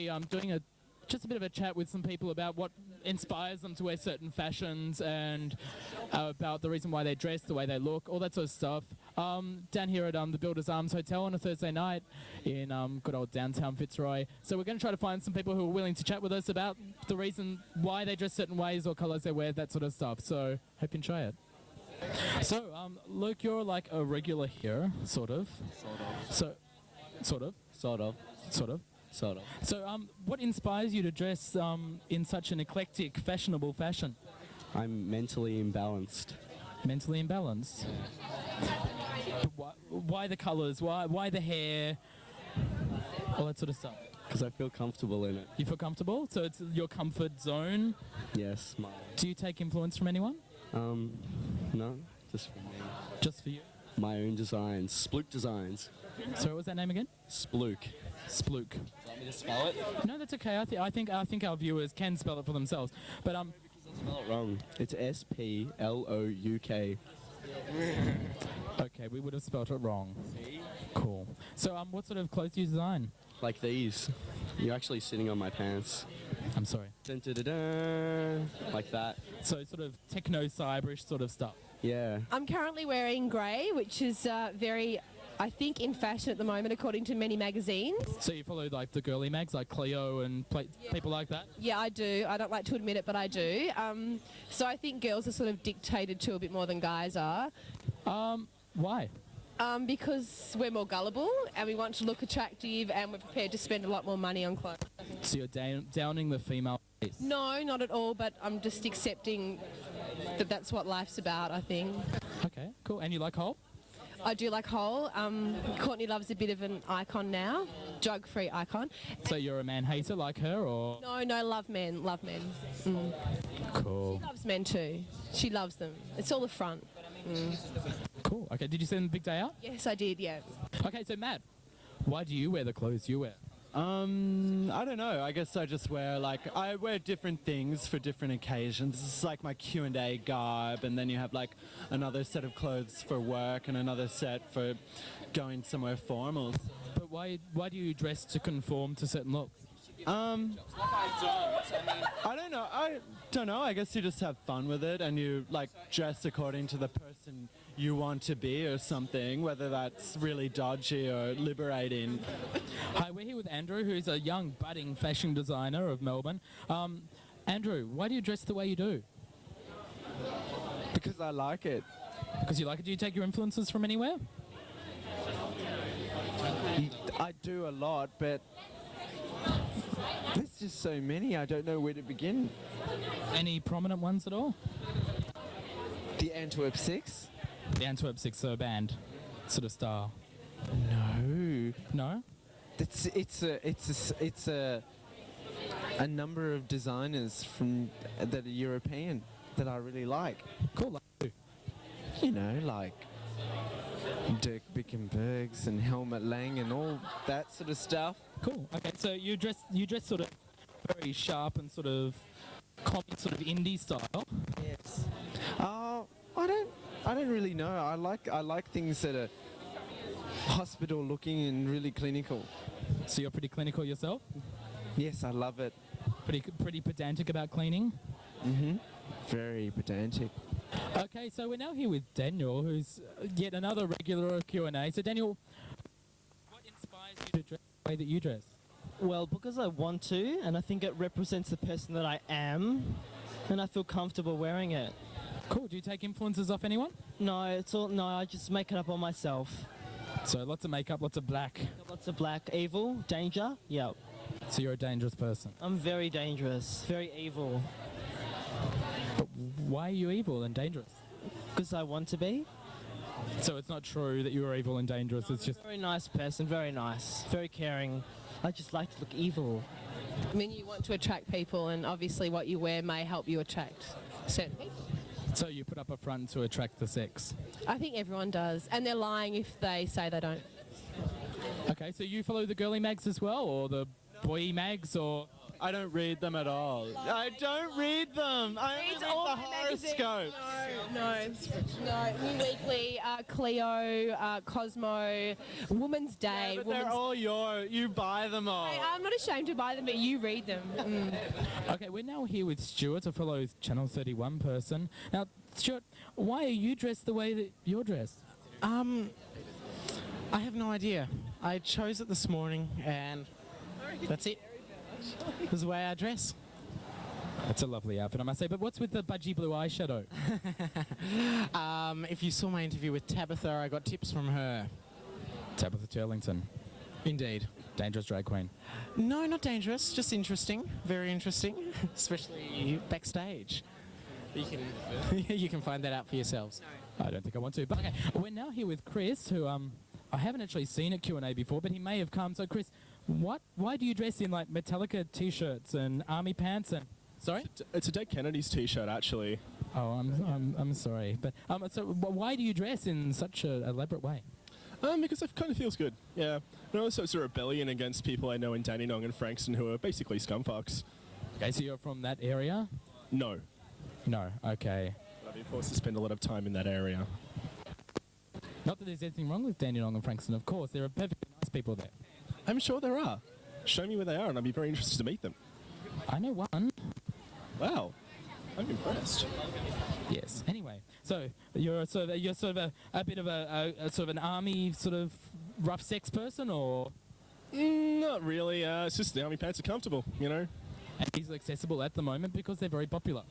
I'm doing just a bit of a chat with some people about what inspires them to wear certain fashions and about the reason why they dress, the way they look, all that sort of stuff. Down here at the Builders Arms Hotel on a Thursday night in good old downtown Fitzroy. So we're going to try to find some people who are willing to chat with us about the reason why they dress certain ways or colours they wear, that sort of stuff. So hope you enjoy it. So, Luke, you're like a regular here, sort of. Sort of. So, what inspires you to dress in such an eclectic, fashionable fashion? I'm mentally imbalanced. Mentally imbalanced? Why the colours? Why the hair? All that sort of stuff? Because I feel comfortable in it. You feel comfortable? So it's your comfort zone? Yes. Do you take influence from anyone? No, just for me. Just for you? My own designs. Splook Designs. So what was that name again? Splook. Splook. Do you want me to spell it? No, that's okay. I think our viewers can spell it for themselves. But because I spell it wrong. It's Splouk. Okay, we would have spelled it wrong. See? Cool. So what sort of clothes do you design? Like these. You're actually sitting on my pants. I'm sorry. Dun, dun, dun, dun, like that. So sort of techno-cyberish sort of stuff. Yeah. I'm currently wearing grey, which is very, I think, in fashion at the moment, according to many magazines. So you follow like the girly mags, like Cleo and people like that? Yeah, I do. I don't like to admit it, but I do. So I think girls are sort of dictated to a bit more than guys are. Why? Because we're more gullible and we want to look attractive and we're prepared to spend a lot more money on clothes. So you're downing the female face? No, not at all, but I'm just accepting that that's what life's about, I think. Okay, cool. And you like Hole? I do like Hole. Courtney Love's a bit of an icon now, drug-free icon. So you're a man-hater like her, or...? No, love men. Cool. She loves men too. She loves them. It's all the front. Cool. Okay, did you see them the big day out? Yes, I did, yeah. Okay, so Matt, why do you wear the clothes you wear? I don't know. I guess I just wear, I wear different things for different occasions. It's like my Q&A garb, and then you have, another set of clothes for work and another set for going somewhere formal. But why do you dress to conform to certain looks? I don't know. I guess you just have fun with it, and you, dress according to the person you want to be or something, whether that's really dodgy or liberating. Hi, we're here with Andrew, who's a young, budding fashion designer of Melbourne. Andrew, why do you dress the way you do? Because I like it. Because you like it? Do you take your influences from anywhere? I do a lot, but there's just so many, I don't know where to begin. Any prominent ones at all? The Antwerp 6? The Antwerp 6 are a band, sort of style. No. No? It's a number of designers from that are European that I really like. Cool. Like who? You know, like Dirk Bickenbergs and Helmut Lang and all that sort of stuff. Cool. Okay, so you dress sort of very sharp and sort of comic, sort of indie style. Yes. I don't really know. I like things that are hospital looking and really clinical. So you're pretty clinical yourself? Yes, I love it. Pretty pedantic about cleaning? Mm-hmm. Very pedantic. Okay, so we're now here with Daniel, who's yet another regular Q&A. So Daniel, what inspires you to dress the way that you dress? Well, because I want to, and I think it represents the person that I am, and I feel comfortable wearing it. Cool. Do you take influences off anyone? No, I just make it up on myself. So lots of makeup, lots of black. Lots of black. Evil, danger, yep. So you're a dangerous person. I'm very dangerous, very evil. But why are you evil and dangerous? Because I want to be. So it's not true that you are evil and dangerous, it's just... Very nice person, very nice, very caring. I just like to look evil. I mean, you want to attract people, and obviously what you wear may help you attract certain people. So you put up a front to attract the sex? I think everyone does, and they're lying if they say they don't. Okay, so you follow the girly mags as well, or the boy mags, or... I don't read them at all. I don't read them. I only read the horoscope. No. New Weekly, Clio, Cosmo, Woman's Day. Yeah, but they're all yours. You buy them all. Hey, I'm not ashamed to buy them, but you read them. Okay, we're now here with Stuart, a fellow Channel 31 person. Now, Stuart, why are you dressed the way that you're dressed? I have no idea. I chose it this morning, and that's it. This is the way I dress. That's a lovely outfit, I must say. But what's with the budgie blue eyeshadow? If you saw my interview with Tabitha, I got tips from her. Tabitha Turlington. Indeed. Dangerous drag queen. No, not dangerous. Just interesting. Very interesting. Especially backstage. You can find that out for yourselves. I don't think I want to. But okay, we're now here with Chris, who I haven't actually seen at Q&A before, but he may have come. So, Chris, why do you dress in like Metallica t-shirts and army pants and... Sorry? It's a Dead Kennedys t-shirt, actually. Oh, I'm sorry. But so why do you dress in such an elaborate way? Because it kind of feels good, yeah. And also it's a rebellion against people I know in Dandenong and Frankston who are basically scumfucks. Okay, so you're from that area? No. No, okay. I've been forced to spend a lot of time in that area. Not that there's anything wrong with Dandenong and Frankston, of course. There are perfectly nice people there. I'm sure there are. Show me where they are and I'd be very interested to meet them. I know one. Wow. I'm impressed. Yes. Anyway, so you're sort of a bit of a sort of an army sort of rough sex person, or? Not really. It's just the army pants are comfortable, you know. And easily accessible at the moment because they're very popular.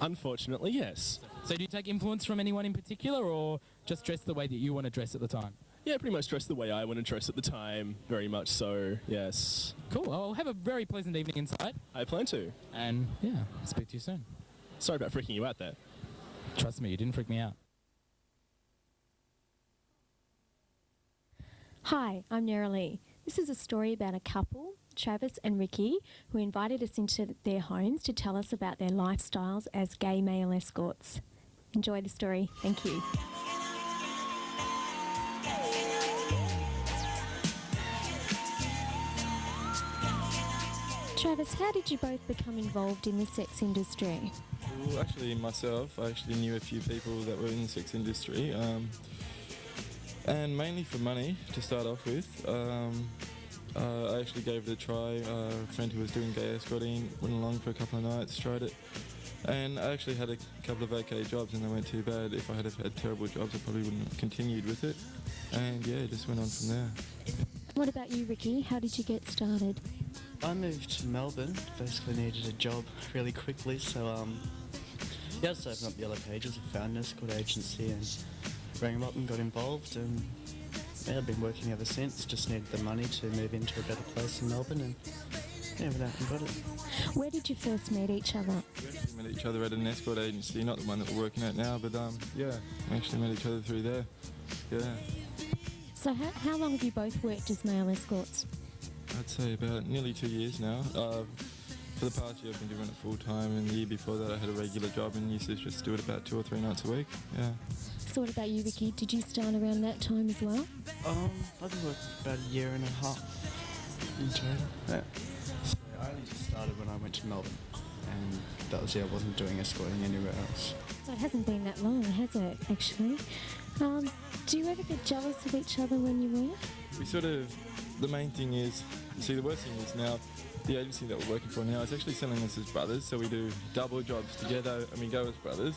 Unfortunately, yes. So do you take influence from anyone in particular, or just dress the way that you want to dress at the time? Yeah, pretty much dress the way I want to dress at the time. Very much so, yes. Cool. I'll have a very pleasant evening inside. I plan to. And yeah, speak to you soon. Sorry about freaking you out there. Trust me, you didn't freak me out. Hi, I'm Nerolie. This is a story about a couple, Travis and Ricky, who invited us into their homes to tell us about their lifestyles as gay male escorts. Enjoy the story. Thank you. Travis, how did you both become involved in the sex industry? Well, actually myself, I actually knew a few people that were in the sex industry, and mainly for money to start off with. I actually gave it a try. A friend who was doing gay escorting went along for a couple of nights, tried it, and I actually had a couple of okay jobs and they weren't too bad. If I had had terrible jobs, I probably wouldn't have continued with it, and yeah, just went on from there. What about you, Ricky? How did you get started? I moved to Melbourne, basically needed a job really quickly, so yeah, I just opened up Yellow Pages, I found an escort agency and rang them up and got involved, and yeah, I've been working ever since, just needed the money to move into a better place in Melbourne, and yeah, went out and got it. Where did you first meet each other? We met each other at an escort agency, not the one that we're working at now, but yeah, we actually met each other through there, yeah. So how long have you both worked as male escorts? I'd say about nearly 2 years now. For the past year I've been doing it full time, and the year before that I had a regular job and used to just do it about 2 or 3 nights a week, yeah. So what about you, Ricky? Did you start around that time as well? I've been working for about a year and a half in total. Yeah. So I only just started when I went to Melbourne, and that was, yeah, I wasn't doing escorting anywhere else. So it hasn't been that long, has it, actually? Do you ever get jealous of each other when you work? We sort of, the main thing is, see, the worst thing is now, the agency that we're working for now is actually selling us as brothers, so we do double jobs together and we go as brothers.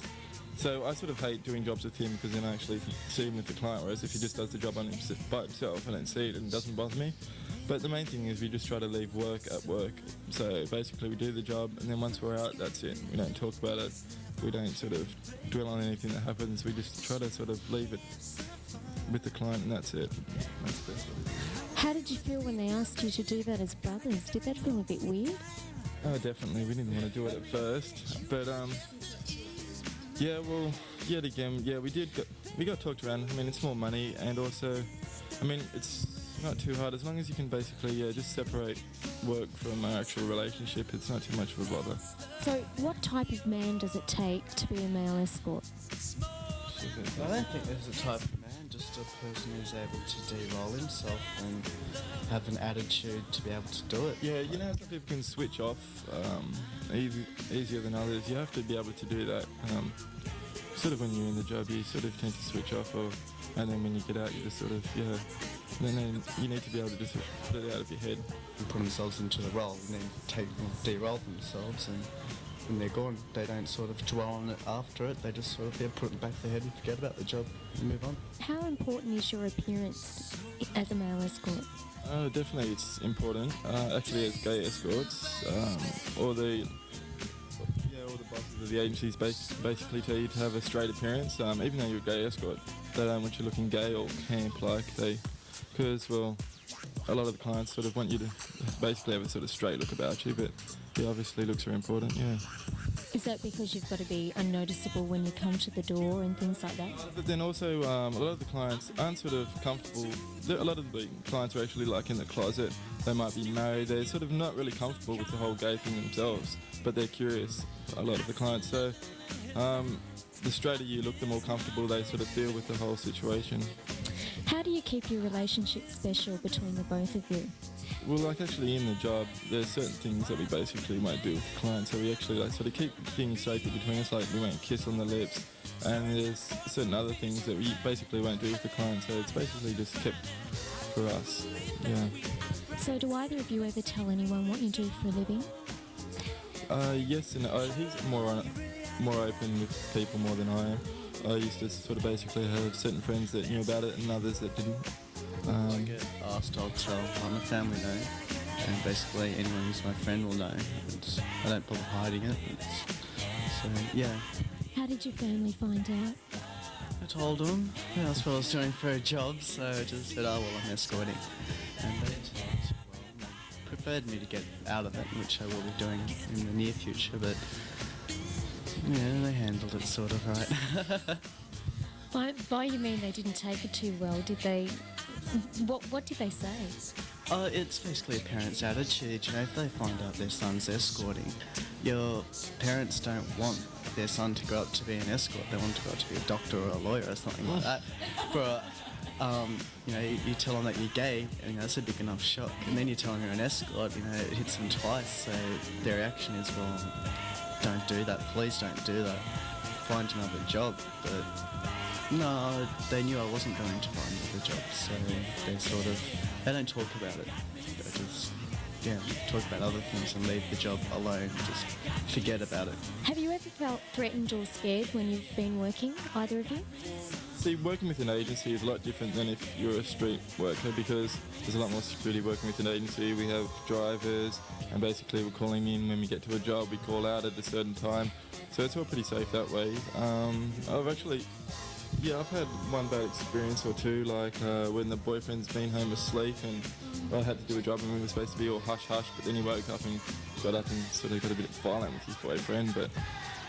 So I sort of hate doing jobs with him because then I actually see him with the client, whereas if he just does the job on by himself, I don't see it and it doesn't bother me. But the main thing is we just try to leave work at work. So basically we do the job and then once we're out, that's it. We don't talk about it. We don't sort of dwell on anything that happens. We just try to sort of leave it with the client and that's it. That's the best. How did you feel when they asked you to do that as brothers? Did that feel a bit weird? Oh, definitely. We didn't want to do it at first, but Yeah, well, yet again, yeah, we got talked around. I mean, it's more money, and also, I mean, it's not too hard as long as you can basically just separate work from our actual relationship. It's not too much of a bother. So, what type of man does it take to be a male escort? I don't think there's a type of man, just a person who's able to de-roll himself and have an attitude to be able to do it. Yeah, you know, some people can switch off easier than others. You have to be able to do that. Sort of when you're in the job, you sort of tend to switch off, and then when you get out, you just sort of, then you need to be able to just put it out of your head. And put themselves into the role, and then de-roll themselves, and when they're gone, they don't sort of dwell on it after it. They just sort of put it back their head and forget about the job and move on. How important is your appearance as a male escort? Definitely, it's important. Actually, as gay escorts, all the bosses of the agencies basically tell you to have a straight appearance, even though you're a gay escort. They don't want you looking gay or camp-like. Because, well, a lot of the clients sort of want you to basically have a sort of straight look about you, but yeah, obviously looks are important, yeah. Is that because you've got to be unnoticeable when you come to the door and things like that? But then also, a lot of the clients aren't sort of comfortable. A lot of the clients are actually like in the closet. They might be married. They're sort of not really comfortable with the whole gay thing themselves, but they're curious, a lot of the clients. So the straighter you look, the more comfortable they sort of feel with the whole situation. How do you keep your relationship special between the both of you? Well, like actually in the job, there's certain things that we basically won't do with the client, so we actually like sort of keep things sacred between us, like we won't kiss on the lips, and there's certain other things that we basically won't do with the client, so it's basically just kept for us, yeah. So do either of you ever tell anyone what you do for a living? Yes, and he's more open with people more than I am. I used to sort of basically have certain friends that knew about it and others that didn't. I get asked, I'll tell. I'm a family name, and basically anyone who's my friend will know. I don't bother hiding it. So, yeah. How did your family find out? I told them that's what I was doing for a job, so I just said, oh, well, I'm escorting. And they preferred me to get out of it, which I will be doing in the near future, but yeah, they handled it sort of right. By you mean they didn't take it too well? Did they? What did they say? It's basically a parent's attitude. You know, if they find out their son's escorting, your parents don't want their son to grow up to be an escort. They want to grow up to be a doctor or a lawyer or something like that. You know, you tell them that you're gay, and that's a big enough shock. And then you tell them you're an escort, you know, it hits them twice. So their reaction is, well, don't do that. Please don't do that. Find another job. But no, they knew I wasn't going to find another job, so they don't talk about it. They just, talk about other things and leave the job alone. Just forget about it. Have you ever felt threatened or scared when you've been working, either of you? See, working with an agency is a lot different than if you're a street worker, because there's a lot more security working with an agency. We have drivers, and basically we're calling in when we get to a job. We call out at a certain time, so it's all pretty safe that way. I've had one bad experience or two, like when the boyfriend's been home asleep and I had to do a job and we were supposed to be all hush-hush, but then he woke up and got up and sort of got a bit violent with his boyfriend, but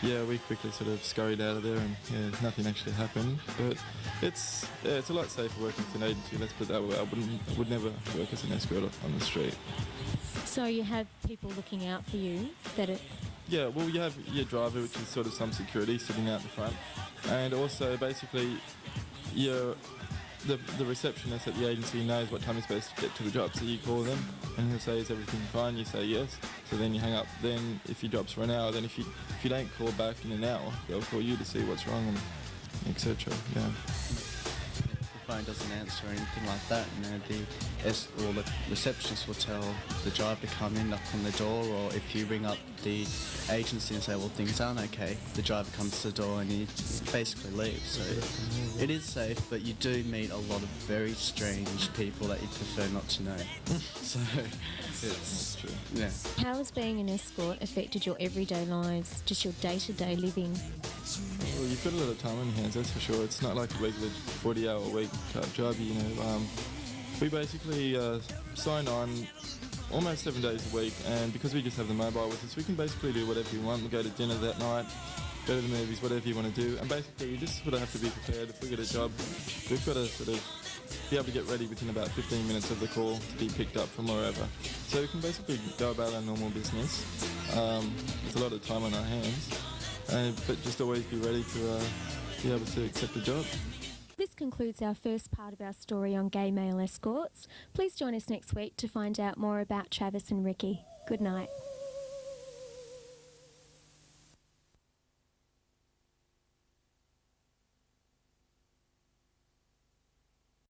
yeah, we quickly sort of scurried out of there and nothing actually happened. But it's a lot safer working with an agency, let's put it that way. I would never work as an escort on the street. So you have people looking out for you that it... Yeah, well, you have your driver, which is sort of some security sitting out the front, and also basically the receptionist at the agency knows what time you're supposed to get to the job, so you call them and he'll say, is everything fine? You say yes, so then you hang up. Then if your job's for an hour, then if you don't call back in an hour, they'll call you to see what's wrong and etc. Yeah. The phone doesn't answer or anything like that, you know, the receptionist will tell the driver to come in, knock on the door, or if you ring up the agency and say, well, things aren't okay, the driver comes to the door and he basically leaves. So it is safe, but you do meet a lot of very strange people that you prefer not to know. So it's true. Yeah. How has being an escort affected your everyday lives, just your day-to-day living? Well, you've got a lot of time on your hands, that's for sure. It's not like a regular 40-hour-a-week type job, you know. We basically sign on almost 7 days a week, and because we just have the mobile with us, we can basically do whatever we want. We go to dinner that night, go to the movies, whatever you want to do. And basically, you just sort of have to be prepared. If we get a job, we've got to sort of be able to get ready within about 15 minutes of the call to be picked up from wherever. So we can basically go about our normal business. There's a lot of time on our hands, but just always be ready to be able to accept the job. This concludes our first part of our story on gay male escorts. Please join us next week to find out more about Travis and Ricky. Good night.